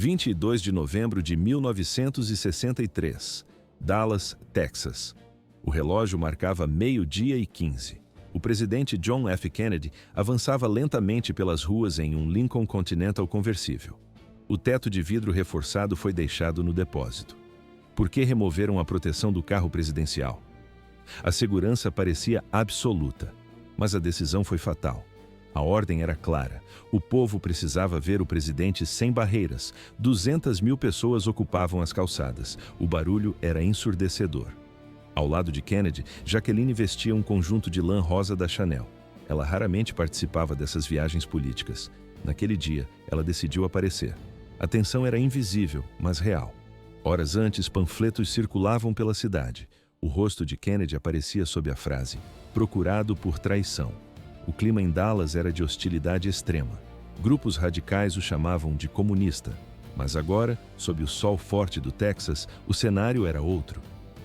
22 de novembro de 1963, Dallas, Texas. O relógio marcava 12:15. O presidente John F. Kennedy avançava lentamente pelas ruas em um Lincoln Continental conversível. O teto de vidro reforçado foi deixado no depósito. Por que removeram a proteção do carro presidencial? A segurança parecia absoluta, mas a decisão foi fatal. A ordem era clara. O povo precisava ver o presidente sem barreiras. 200.000 pessoas ocupavam as calçadas. O barulho era ensurdecedor. Ao lado de Kennedy, Jacqueline vestia um conjunto de lã rosa da Chanel. Ela raramente participava dessas viagens políticas. Naquele dia, ela decidiu aparecer. A tensão era invisível, mas real. Horas antes, panfletos circulavam pela cidade. O rosto de Kennedy aparecia sob a frase: "Procurado por traição". O clima em Dallas era de hostilidade extrema. Grupos radicais o chamavam de comunista. Mas agora, sob o sol forte do Texas, o cenário era outro.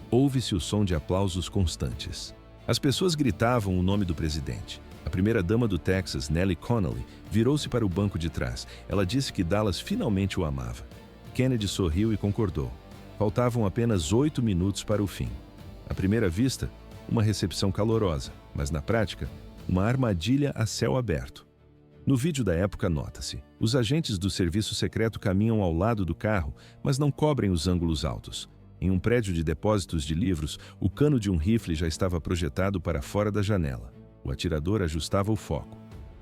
Ouve-se o som de aplausos constantes. As pessoas gritavam o nome do presidente. A primeira-dama do Texas, Nellie Connolly, virou-se para o banco de trás. Ela disse que Dallas finalmente o amava. Kennedy sorriu e concordou. Faltavam apenas 8 minutos para o fim. À primeira vista, uma recepção calorosa, mas na prática, uma armadilha a céu aberto. No vídeo da época nota-se: os agentes do serviço secreto caminham ao lado do carro, mas não cobrem os ângulos altos. Em um prédio de depósitos de livros, o cano de um rifle já estava projetado para fora da janela. O atirador ajustava o foco.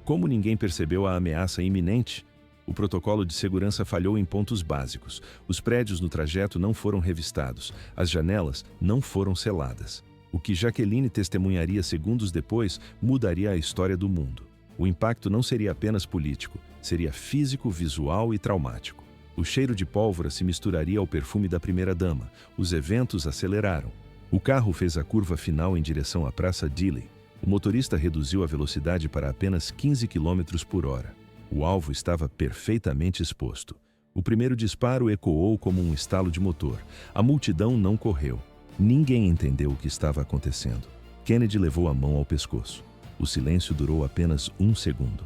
Como ninguém percebeu a ameaça iminente, o protocolo de segurança falhou em pontos básicos. Os prédios no trajeto não foram revistados. As janelas não foram seladas. O que Jacqueline testemunharia segundos depois mudaria a história do mundo. O impacto não seria apenas político, seria físico, visual e traumático. O cheiro de pólvora se misturaria ao perfume da primeira-dama. Os eventos aceleraram. O carro fez a curva final em direção à Praça Dealey. O motorista reduziu a velocidade para apenas 15 km por hora. O alvo estava perfeitamente exposto. O primeiro disparo ecoou como um estalo de motor. A multidão não correu. Ninguém entendeu o que estava acontecendo. Kennedy levou a mão ao pescoço. O silêncio durou apenas 1 segundo.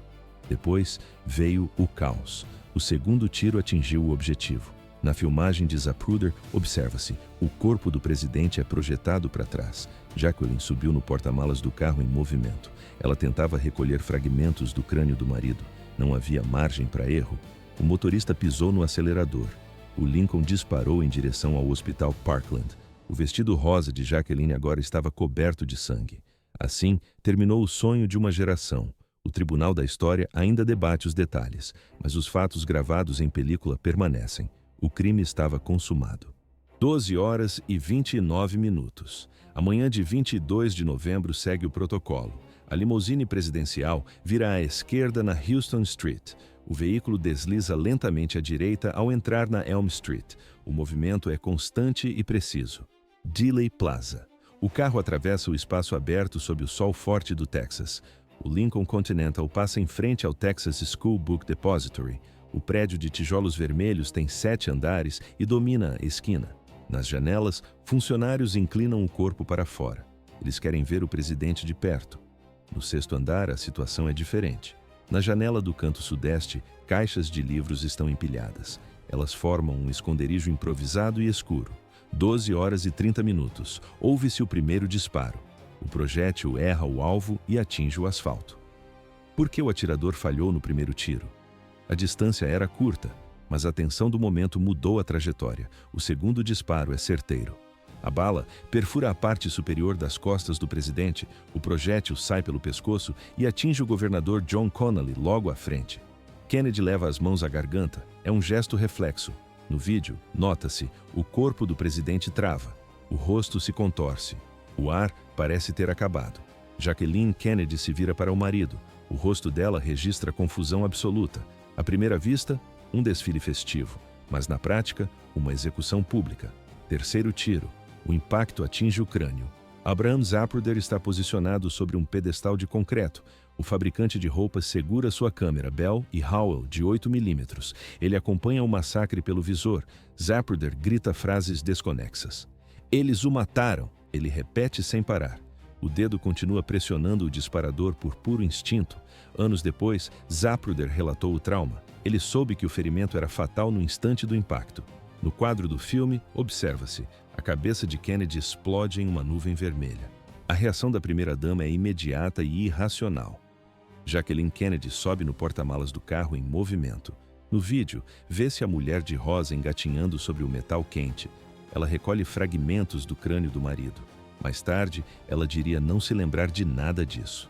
Depois veio o caos. O segundo tiro atingiu o objetivo. Na filmagem de Zapruder, observa-se: o corpo do presidente é projetado para trás. Jacqueline subiu no porta-malas do carro em movimento. Ela tentava recolher fragmentos do crânio do marido. Não havia margem para erro. O motorista pisou no acelerador. O Lincoln disparou em direção ao Hospital Parkland. O vestido rosa de Jacqueline agora estava coberto de sangue. Assim, terminou o sonho de uma geração. O Tribunal da História ainda debate os detalhes, mas os fatos gravados em película permanecem. O crime estava consumado. 12h29. A manhã de 22 de novembro segue o protocolo. A limusine presidencial vira à esquerda na Houston Street. O veículo desliza lentamente à direita ao entrar na Elm Street. O movimento é constante e preciso. Dealey Plaza. O carro atravessa o espaço aberto sob o sol forte do Texas. O Lincoln Continental passa em frente ao Texas School Book Depository. O prédio de tijolos vermelhos tem 7 andares e domina a esquina. Nas janelas, funcionários inclinam o corpo para fora. Eles querem ver o presidente de perto. No 6º andar, a situação é diferente. Na janela do canto sudeste, caixas de livros estão empilhadas. Elas formam um esconderijo improvisado e escuro. 12h30. Ouve-se o primeiro disparo. O projétil erra o alvo e atinge o asfalto. Por que o atirador falhou no primeiro tiro? A distância era curta, mas a tensão do momento mudou a trajetória. O segundo disparo é certeiro. A bala perfura a parte superior das costas do presidente, o projétil sai pelo pescoço e atinge o governador John Connolly logo à frente. Kennedy leva as mãos à garganta. É um gesto reflexo. No vídeo, nota-se, o corpo do presidente trava. O rosto se contorce. O ar parece ter acabado. Jacqueline Kennedy se vira para o marido. O rosto dela registra confusão absoluta. À primeira vista, um desfile festivo, mas na prática, uma execução pública. Terceiro tiro. O impacto atinge o crânio. Abraham Zapruder está posicionado sobre um pedestal de concreto. O fabricante de roupas segura sua câmera Bell e Howell de 8mm. Ele acompanha o massacre pelo visor. Zapruder grita frases desconexas. "Eles o mataram", ele repete sem parar. O dedo continua pressionando o disparador por puro instinto. Anos depois, Zapruder relatou o trauma. Ele soube que o ferimento era fatal no instante do impacto. No quadro do filme, observa-se: a cabeça de Kennedy explode em uma nuvem vermelha. A reação da primeira-dama é imediata e irracional. Jacqueline Kennedy sobe no porta-malas do carro em movimento. No vídeo, vê-se a mulher de rosa engatinhando sobre o metal quente. Ela recolhe fragmentos do crânio do marido. Mais tarde, ela diria não se lembrar de nada disso.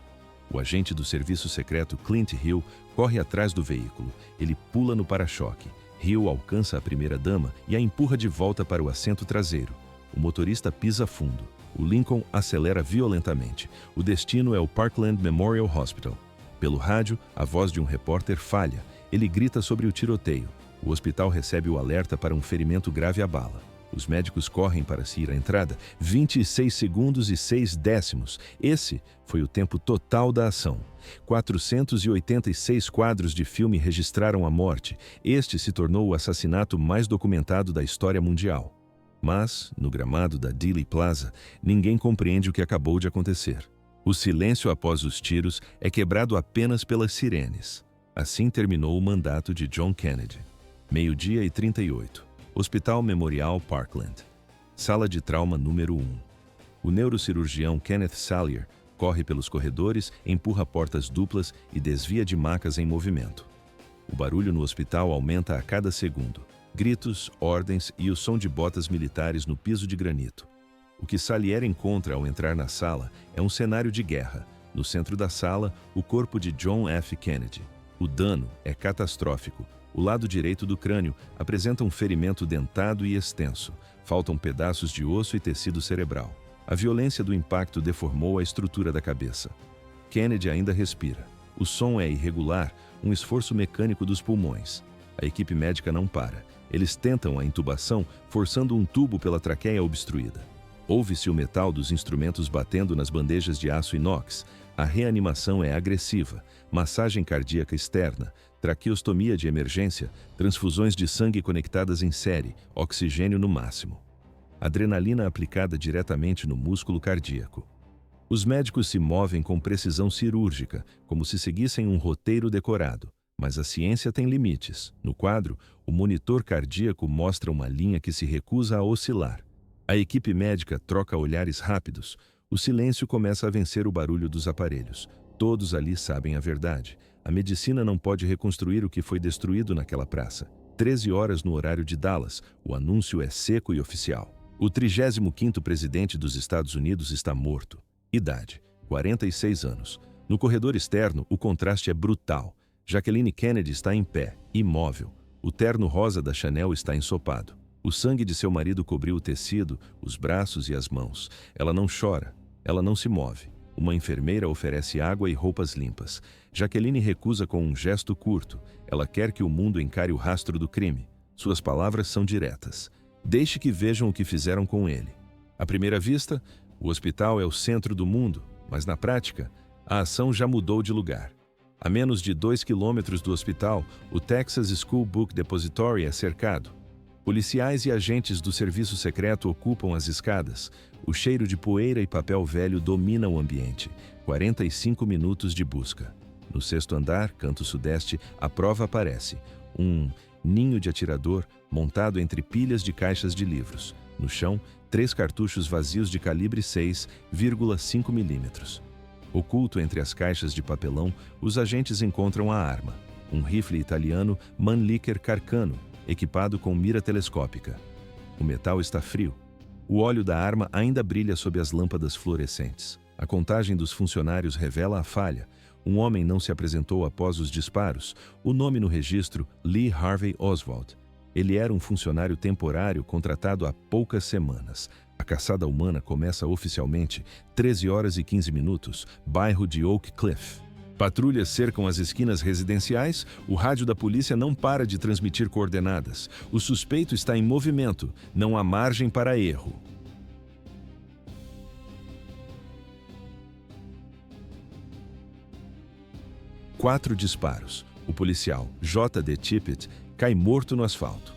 O agente do serviço secreto Clint Hill corre atrás do veículo. Ele pula no para-choque. Hill alcança a primeira-dama e a empurra de volta para o assento traseiro. O motorista pisa fundo. O Lincoln acelera violentamente. O destino é o Parkland Memorial Hospital. Pelo rádio, a voz de um repórter falha. Ele grita sobre o tiroteio. O hospital recebe o alerta para um ferimento grave à bala. Os médicos correm para se ir à entrada. 26 segundos e 6 décimos. Esse foi o tempo total da ação. 486 quadros de filme registraram a morte. Este se tornou o assassinato mais documentado da história mundial. Mas, no gramado da Dealey Plaza, ninguém compreende o que acabou de acontecer. O silêncio após os tiros é quebrado apenas pelas sirenes. Assim terminou o mandato de John Kennedy. 12h38. Hospital Memorial Parkland. Sala de trauma número 1. O neurocirurgião Kenneth Salyer corre pelos corredores, empurra portas duplas e desvia de macas em movimento. O barulho no hospital aumenta a cada segundo. Gritos, ordens e o som de botas militares no piso de granito. O que Salyer encontra ao entrar na sala é um cenário de guerra. No centro da sala, o corpo de John F. Kennedy. O dano é catastrófico. O lado direito do crânio apresenta um ferimento dentado e extenso. Faltam pedaços de osso e tecido cerebral. A violência do impacto deformou a estrutura da cabeça. Kennedy ainda respira. O som é irregular, um esforço mecânico dos pulmões. A equipe médica não para. Eles tentam a intubação, forçando um tubo pela traqueia obstruída. Ouve-se o metal dos instrumentos batendo nas bandejas de aço inox. A reanimação é agressiva. Massagem cardíaca externa, traqueostomia de emergência, transfusões de sangue conectadas em série, oxigênio no máximo. Adrenalina aplicada diretamente no músculo cardíaco. Os médicos se movem com precisão cirúrgica, como se seguissem um roteiro decorado. Mas a ciência tem limites. No quadro, o monitor cardíaco mostra uma linha que se recusa a oscilar. A equipe médica troca olhares rápidos. O silêncio começa a vencer o barulho dos aparelhos. Todos ali sabem a verdade. A medicina não pode reconstruir o que foi destruído naquela praça. 13 horas no horário de Dallas. O anúncio é seco e oficial. O 35º presidente dos Estados Unidos está morto. Idade: 46 anos. No corredor externo, o contraste é brutal. Jacqueline Kennedy está em pé, imóvel. O terno rosa da Chanel está ensopado. O sangue de seu marido cobriu o tecido, os braços e as mãos. Ela não chora. Ela não se move. Uma enfermeira oferece água e roupas limpas. Jacqueline recusa com um gesto curto. Ela quer que o mundo encare o rastro do crime. Suas palavras são diretas. Deixe que vejam o que fizeram com ele. À primeira vista, o hospital é o centro do mundo, mas na prática, a ação já mudou de lugar. A menos de 2 quilômetros do hospital, o Texas School Book Depository é cercado. Policiais e agentes do serviço secreto ocupam as escadas. O cheiro de poeira e papel velho domina o ambiente. 45 minutos de busca. No 6º andar, canto sudeste, a prova aparece. Um ninho de atirador montado entre pilhas de caixas de livros. No chão, 3 cartuchos vazios de calibre 6,5 milímetros. Oculto entre as caixas de papelão, os agentes encontram a arma. Um rifle italiano Mannlicher Carcano, equipado com mira telescópica. O metal está frio. O óleo da arma ainda brilha sob as lâmpadas fluorescentes. A contagem dos funcionários revela a falha. Um homem não se apresentou após os disparos. O nome no registro, Lee Harvey Oswald. Ele era um funcionário temporário contratado há poucas semanas. A caçada humana começa oficialmente 13 horas e 15 minutos, bairro de Oak Cliff. Patrulhas cercam as esquinas residenciais, o rádio da polícia não para de transmitir coordenadas. O suspeito está em movimento, não há margem para erro. Quatro disparos. O policial J.D. Tippit cai morto no asfalto.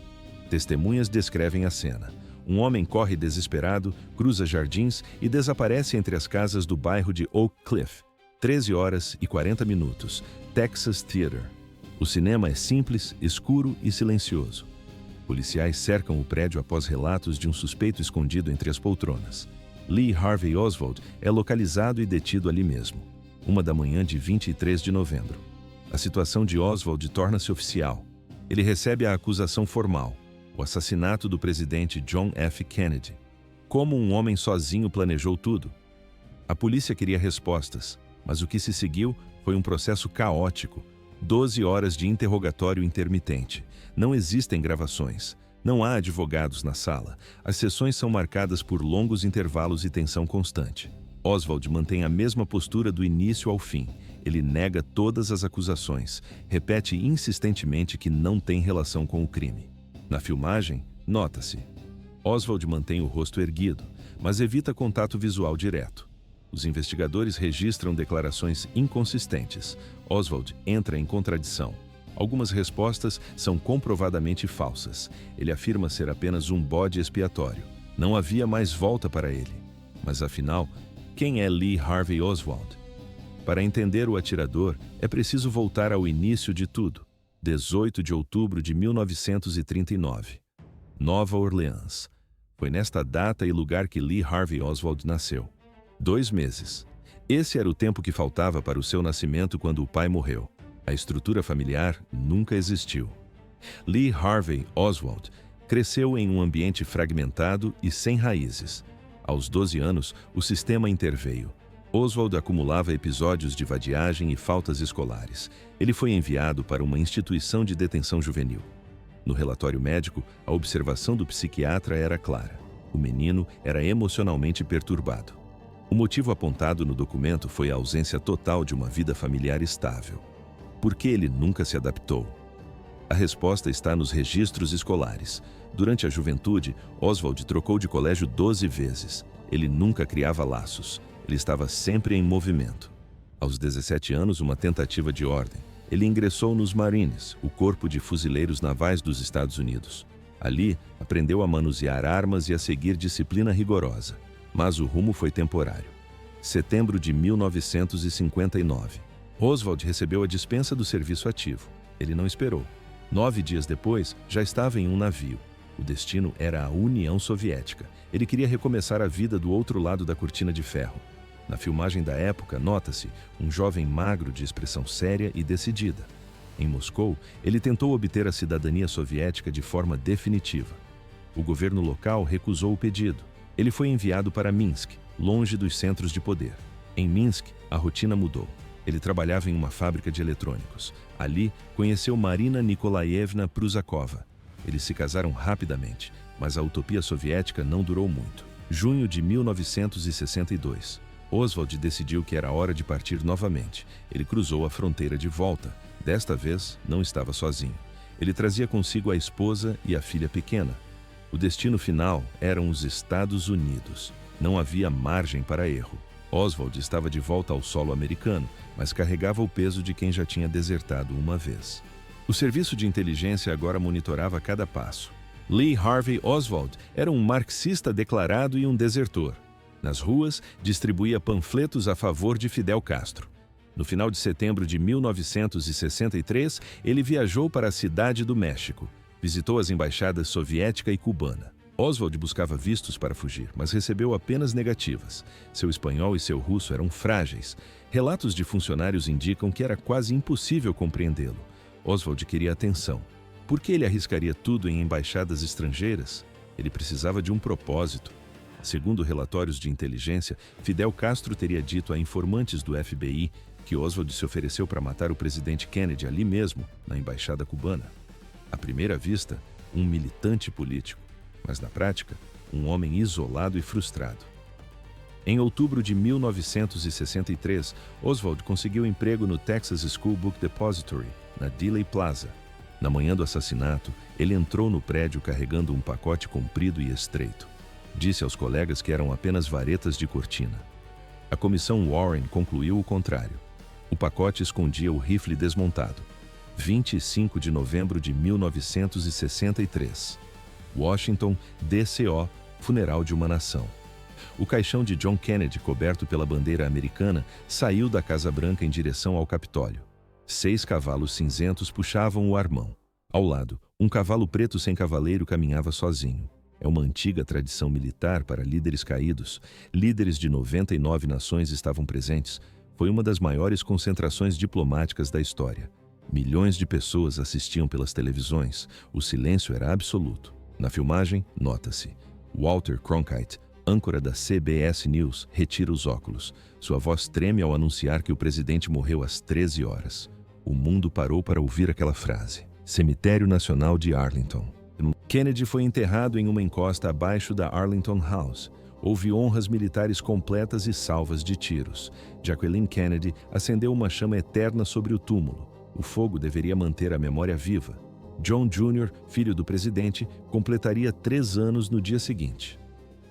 Testemunhas descrevem a cena. Um homem corre desesperado, cruza jardins e desaparece entre as casas do bairro de Oak Cliff. 13 horas e 40 minutos. Texas Theater. O cinema é simples, escuro e silencioso. Policiais cercam o prédio após relatos de um suspeito escondido entre as poltronas. Lee Harvey Oswald é localizado e detido ali mesmo, 1 da manhã de 23 de novembro. A situação de Oswald torna-se oficial. Ele recebe a acusação formal, o assassinato do presidente John F. Kennedy. Como um homem sozinho planejou tudo? A polícia queria respostas, mas o que se seguiu foi um processo caótico. 12 horas de interrogatório intermitente. Não existem gravações. Não há advogados na sala. As sessões são marcadas por longos intervalos e tensão constante. Oswald mantém a mesma postura do início ao fim. Ele nega todas as acusações. Repete insistentemente que não tem relação com o crime. Na filmagem, nota-se. Oswald mantém o rosto erguido, mas evita contato visual direto. Os investigadores registram declarações inconsistentes. Oswald entra em contradição. Algumas respostas são comprovadamente falsas. Ele afirma ser apenas um bode expiatório. Não havia mais volta para ele. Mas afinal, quem é Lee Harvey Oswald? Para entender o atirador, é preciso voltar ao início de tudo. 18 de outubro de 1939. Nova Orleans. Foi nesta data e lugar que Lee Harvey Oswald nasceu. 2 meses. Esse era o tempo que faltava para o seu nascimento quando o pai morreu. A estrutura familiar nunca existiu. Lee Harvey Oswald cresceu em um ambiente fragmentado e sem raízes. Aos 12 anos, o sistema interveio. Oswald acumulava episódios de vadiagem e faltas escolares. Ele foi enviado para uma instituição de detenção juvenil. No relatório médico, a observação do psiquiatra era clara. O menino era emocionalmente perturbado. O motivo apontado no documento foi a ausência total de uma vida familiar estável. Por que ele nunca se adaptou? A resposta está nos registros escolares. Durante a juventude, Oswald trocou de colégio 12 vezes. Ele nunca criava laços. Ele estava sempre em movimento. Aos 17 anos, uma tentativa de ordem. Ele ingressou nos Marines, o corpo de fuzileiros navais dos Estados Unidos. Ali, aprendeu a manusear armas e a seguir disciplina rigorosa. Mas o rumo foi temporário. Setembro de 1959. Oswald recebeu a dispensa do serviço ativo. Ele não esperou. 9 dias depois, já estava em um navio. O destino era a União Soviética. Ele queria recomeçar a vida do outro lado da cortina de ferro. Na filmagem da época, nota-se um jovem magro de expressão séria e decidida. Em Moscou, ele tentou obter a cidadania soviética de forma definitiva. O governo local recusou o pedido. Ele foi enviado para Minsk, longe dos centros de poder. Em Minsk, a rotina mudou. Ele trabalhava em uma fábrica de eletrônicos. Ali, conheceu Marina Nikolaevna Prusakova. Eles se casaram rapidamente, mas a utopia soviética não durou muito. Junho de 1962. Oswald decidiu que era hora de partir novamente. Ele cruzou a fronteira de volta. Desta vez, não estava sozinho. Ele trazia consigo a esposa e a filha pequena. O destino final eram os Estados Unidos. Não havia margem para erro. Oswald estava de volta ao solo americano, mas carregava o peso de quem já tinha desertado uma vez. O serviço de inteligência agora monitorava cada passo. Lee Harvey Oswald era um marxista declarado e um desertor. Nas ruas, distribuía panfletos a favor de Fidel Castro. No final de setembro de 1963, ele viajou para a Cidade do México. Visitou as embaixadas soviética e cubana. Oswald buscava vistos para fugir, mas recebeu apenas negativas. Seu espanhol e seu russo eram frágeis. Relatos de funcionários indicam que era quase impossível compreendê-lo. Oswald queria atenção. Por que ele arriscaria tudo em embaixadas estrangeiras? Ele precisava de um propósito. Segundo relatórios de inteligência, Fidel Castro teria dito a informantes do FBI que Oswald se ofereceu para matar o presidente Kennedy ali mesmo, na embaixada cubana. À primeira vista, um militante político, mas na prática, um homem isolado e frustrado. Em outubro de 1963, Oswald conseguiu emprego no Texas School Book Depository, na Dealey Plaza. Na manhã do assassinato, ele entrou no prédio carregando um pacote comprido e estreito. Disse aos colegas que eram apenas varetas de cortina. A comissão Warren concluiu o contrário. O pacote escondia o rifle desmontado. 25 de novembro de 1963. Washington, D.C.O., funeral de uma nação. O caixão de John Kennedy, coberto pela bandeira americana, saiu da Casa Branca em direção ao Capitólio. 6 cavalos cinzentos puxavam o armão. Ao lado, um cavalo preto sem cavaleiro caminhava sozinho. É uma antiga tradição militar para líderes caídos. Líderes de 99 nações estavam presentes. Foi uma das maiores concentrações diplomáticas da história. Milhões de pessoas assistiam pelas televisões. O silêncio era absoluto. Na filmagem, nota-se: Walter Cronkite, âncora da CBS News, retira os óculos. Sua voz treme ao anunciar que o presidente morreu às 13 horas. O mundo parou para ouvir aquela frase. Cemitério Nacional de Arlington. Kennedy foi enterrado em uma encosta abaixo da Arlington House. Houve honras militares completas e salvas de tiros. Jacqueline Kennedy acendeu uma chama eterna sobre o túmulo. O fogo deveria manter a memória viva. John Jr., filho do presidente, completaria 3 anos no dia seguinte.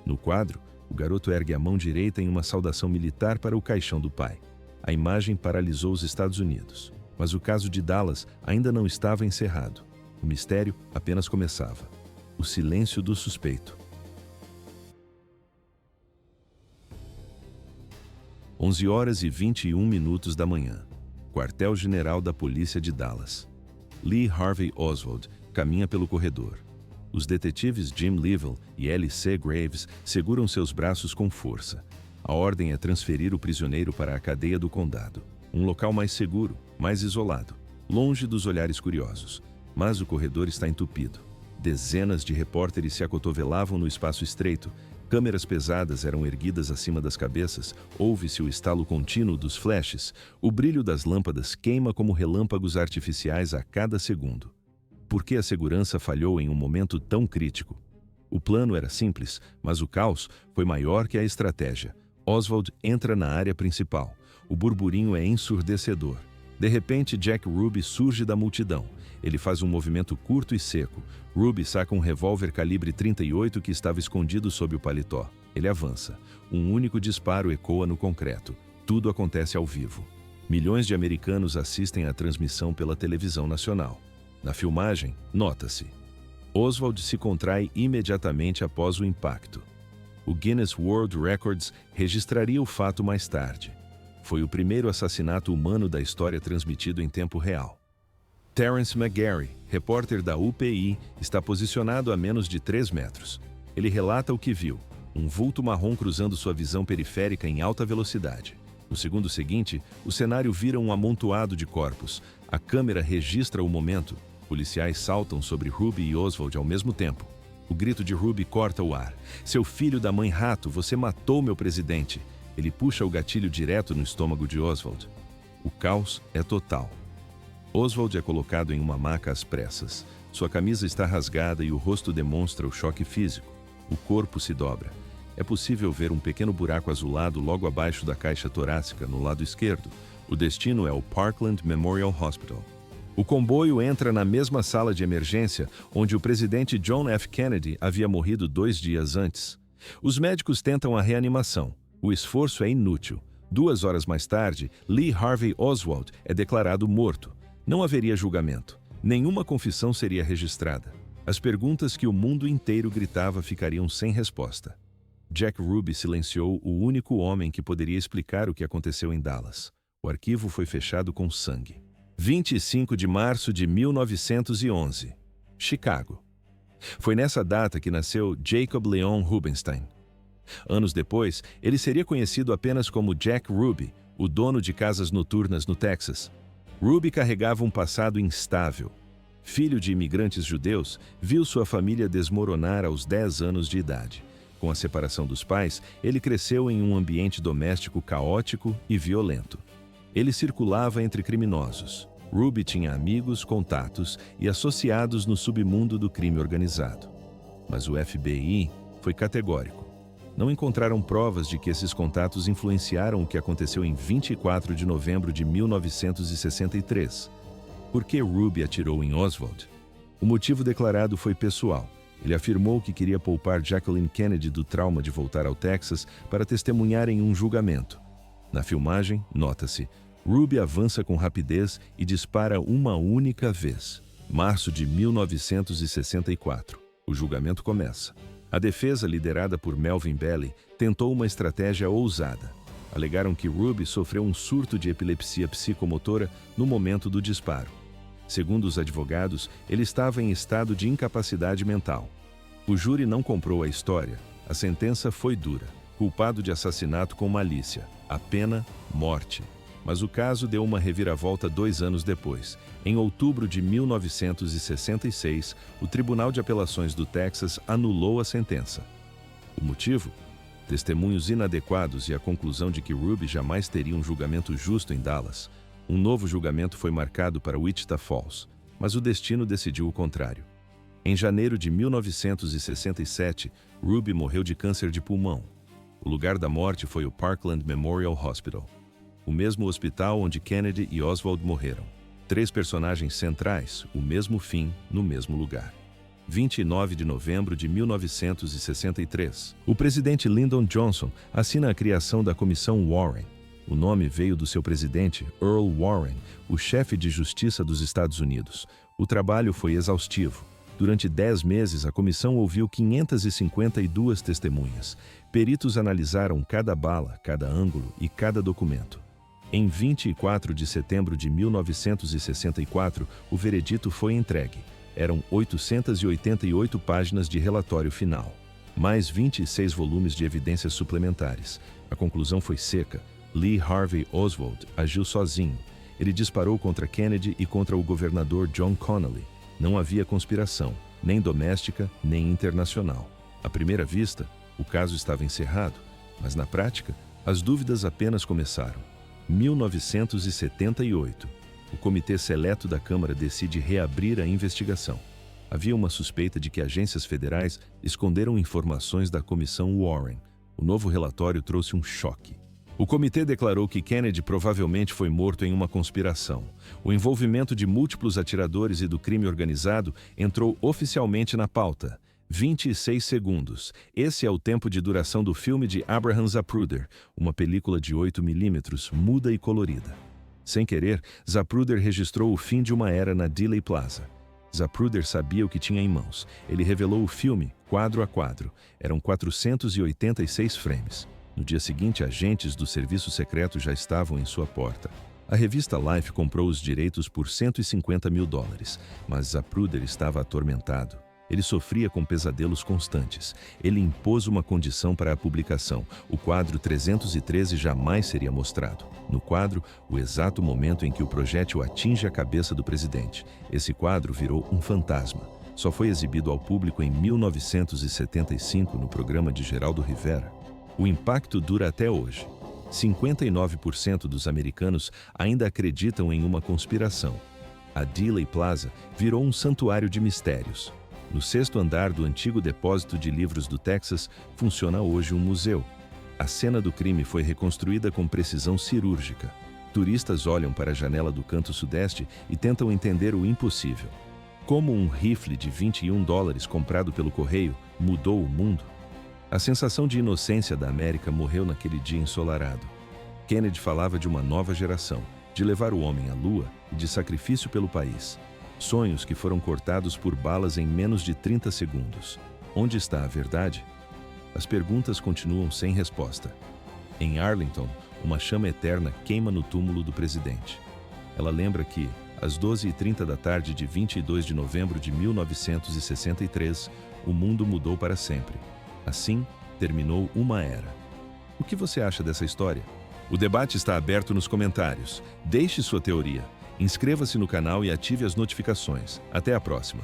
No quadro, o garoto ergue a mão direita em uma saudação militar para o caixão do pai. A imagem paralisou os Estados Unidos. Mas o caso de Dallas ainda não estava encerrado. O mistério apenas começava. O silêncio do suspeito. 11h21 da manhã. Quartel-General da Polícia de Dallas. Lee Harvey Oswald caminha pelo corredor. Os detetives Jim Leavell e L.C. Graves seguram seus braços com força. A ordem é transferir o prisioneiro para a cadeia do condado. Um local mais seguro, mais isolado, longe dos olhares curiosos. Mas o corredor está entupido. Dezenas de repórteres se acotovelavam no espaço estreito. Câmeras pesadas eram erguidas acima das cabeças. Ouve-se o estalo contínuo dos flashes. O brilho das lâmpadas queima como relâmpagos artificiais a cada segundo. Por que a segurança falhou em um momento tão crítico? O plano era simples, mas o caos foi maior que a estratégia. Oswald entra na área principal. O burburinho é ensurdecedor. De repente, Jack Ruby surge da multidão. Ele faz um movimento curto e seco. Ruby saca um revólver calibre 38 que estava escondido sob o paletó. Ele avança. Um único disparo ecoa no concreto. Tudo acontece ao vivo. Milhões de americanos assistem à transmissão pela televisão nacional. Na filmagem, nota-se: Oswald se contrai imediatamente após o impacto. O Guinness World Records registraria o fato mais tarde. Foi o primeiro assassinato humano da história transmitido em tempo real. Terence McGarry, repórter da UPI, está posicionado a menos de 3 metros. Ele relata o que viu: um vulto marrom cruzando sua visão periférica em alta velocidade. No segundo seguinte, o cenário vira um amontoado de corpos. A câmera registra o momento. Policiais saltam sobre Ruby e Oswald ao mesmo tempo. O grito de Ruby corta o ar. Seu filho da mãe rato, você matou meu presidente. Ele puxa o gatilho direto no estômago de Oswald. O caos é total. Oswald é colocado em uma maca às pressas. Sua camisa está rasgada e o rosto demonstra o choque físico. O corpo se dobra. É possível ver um pequeno buraco azulado logo abaixo da caixa torácica, no lado esquerdo. O destino é o Parkland Memorial Hospital. O comboio entra na mesma sala de emergência onde o presidente John F. Kennedy havia morrido 2 dias antes. Os médicos tentam a reanimação. O esforço é inútil. 2 horas mais tarde, Lee Harvey Oswald é declarado morto. Não haveria julgamento. Nenhuma confissão seria registrada. As perguntas que o mundo inteiro gritava ficariam sem resposta. Jack Ruby silenciou o único homem que poderia explicar o que aconteceu em Dallas. O arquivo foi fechado com sangue. 25 de março de 1911. Chicago. Foi nessa data que nasceu Jacob Leon Rubenstein. Anos depois, ele seria conhecido apenas como Jack Ruby, o dono de casas noturnas no Texas. Ruby carregava um passado instável. Filho de imigrantes judeus, viu sua família desmoronar aos 10 anos de idade. Com a separação dos pais, ele cresceu em um ambiente doméstico caótico e violento. Ele circulava entre criminosos. Ruby tinha amigos, contatos e associados no submundo do crime organizado. Mas o FBI foi categórico. Não encontraram provas de que esses contatos influenciaram o que aconteceu em 24 de novembro de 1963. Por que Ruby atirou em Oswald? O motivo declarado foi pessoal. Ele afirmou que queria poupar Jacqueline Kennedy do trauma de voltar ao Texas para testemunhar em um julgamento. Na filmagem, nota-se: Ruby avança com rapidez e dispara uma única vez. Março de 1964. O julgamento começa. A defesa, liderada por Melvin Belli, tentou uma estratégia ousada. Alegaram que Ruby sofreu um surto de epilepsia psicomotora no momento do disparo. Segundo os advogados, ele estava em estado de incapacidade mental. O júri não comprou a história. A sentença foi dura. Culpado de assassinato com malícia. A pena, morte. Mas o caso deu uma reviravolta 2 anos depois. Em outubro de 1966, o Tribunal de Apelações do Texas anulou a sentença. O motivo? Testemunhos inadequados e a conclusão de que Ruby jamais teria um julgamento justo em Dallas. Um novo julgamento foi marcado para Wichita Falls, mas o destino decidiu o contrário. Em janeiro de 1967, Ruby morreu de câncer de pulmão. O lugar da morte foi o Parkland Memorial Hospital, o mesmo hospital onde Kennedy e Oswald morreram. 3 personagens centrais, o mesmo fim, no mesmo lugar. 29 de novembro de 1963. O presidente Lyndon Johnson assina a criação da Comissão Warren. O nome veio do seu presidente, Earl Warren, o chefe de justiça dos Estados Unidos. O trabalho foi exaustivo. Durante 10 meses, a comissão ouviu 552 testemunhas. Peritos analisaram cada bala, cada ângulo e cada documento. Em 24 de setembro de 1964, o veredito foi entregue. Eram 888 páginas de relatório final, mais 26 volumes de evidências suplementares. A conclusão foi seca. Lee Harvey Oswald agiu sozinho. Ele disparou contra Kennedy e contra o governador John Connally. Não havia conspiração, nem doméstica, nem internacional. À primeira vista, o caso estava encerrado, mas na prática, as dúvidas apenas começaram. 1978. O Comitê Seleto da Câmara decide reabrir a investigação. Havia uma suspeita de que agências federais esconderam informações da Comissão Warren. O novo relatório trouxe um choque. O comitê declarou que Kennedy provavelmente foi morto em uma conspiração. O envolvimento de múltiplos atiradores e do crime organizado entrou oficialmente na pauta. 26 segundos. Esse é o tempo de duração do filme de Abraham Zapruder, uma película de 8mm, muda e colorida. Sem querer, Zapruder registrou o fim de uma era na Dealey Plaza. Zapruder sabia o que tinha em mãos. Ele revelou o filme, quadro a quadro. Eram 486 frames. No dia seguinte, agentes do serviço secreto já estavam em sua porta. A revista Life comprou os direitos por $150 mil, mas Zapruder estava atormentado. Ele sofria com pesadelos constantes. Ele impôs uma condição para a publicação. O quadro 313 jamais seria mostrado. No quadro, o exato momento em que o projétil atinge a cabeça do presidente. Esse quadro virou um fantasma. Só foi exibido ao público em 1975 no programa de Geraldo Rivera. O impacto dura até hoje. 59% dos americanos ainda acreditam em uma conspiração. A Dealey Plaza virou um santuário de mistérios. No 6º andar do antigo depósito de livros do Texas, funciona hoje um museu. A cena do crime foi reconstruída com precisão cirúrgica. Turistas olham para a janela do canto sudeste e tentam entender o impossível. Como um rifle de $21 comprado pelo correio mudou o mundo? A sensação de inocência da América morreu naquele dia ensolarado. Kennedy falava de uma nova geração, de levar o homem à lua e de sacrifício pelo país. Sonhos que foram cortados por balas em menos de 30 segundos. Onde está a verdade? As perguntas continuam sem resposta. Em Arlington, uma chama eterna queima no túmulo do presidente. Ela lembra que, às 12h30 da tarde de 22 de novembro de 1963, o mundo mudou para sempre. Assim, terminou uma era. O que você acha dessa história? O debate está aberto nos comentários. Deixe sua teoria. Inscreva-se no canal e ative as notificações. Até a próxima!